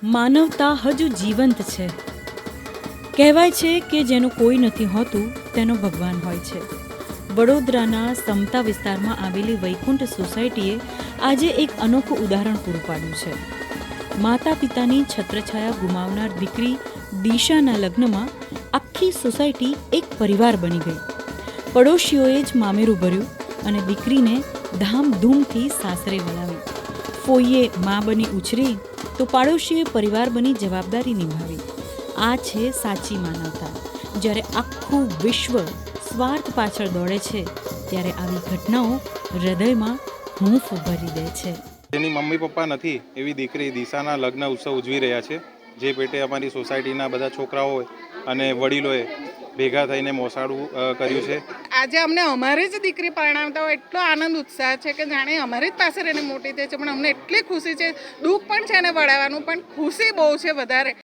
માનવતા હજુ જીવંત છે. કહેવાય છે કે જેનું કોઈ નથી હોતું તેનો ભગવાન હોય છે. વડોદરાના સમતા વિસ્તારમાં આવેલી વૈકુંઠ સોસાયટીએ આજે એક અનોખું ઉદાહરણ પૂરું પાડ્યું છે. માતા પિતાની છત્રછાયા ગુમાવનાર દીકરી દિશાના લગ્નમાં આખી સોસાયટી એક પરિવાર બની ગઈ. પડોશીઓએ જ મામેરું ભર્યું અને દીકરીને ધામધૂમથી સાસરે વળાવી. ફોઈએ મા બની ઉછરી તો પાડોશીએ પરિવાર બની જવાબદારી નિભાવી. આ છે સાચી માનવતા. જ્યારે આખું વિશ્વ સ્વાર્થ પાછળ દોડે છે ત્યારે આવી ઘટનાઓ હૃદયમાં હૂંફ ભરી દે છે. જેની મમ્મી પપ્પા નથી એવી દીકરી દિશાના લગ્ન ઉત્સવ ઉજવી રહ્યા છે. જે પેટે અમારી સોસાયટીના બધા છોકરાઓ અને વડીલોએ ભેગા થઈને મોસાળું કર્યું છે. આજે અમને અમારી જ દીકરી પરણાવતા હોય એટલો આનંદ ઉત્સાહ છે કે જાણે અમારી જ પાસે એને મોટી થઈ છે. પણ અમને એટલી ખુશી છે, દુઃખ પણ છે એને વળાવવાનું, પણ ખુશી બહુ છે વધારે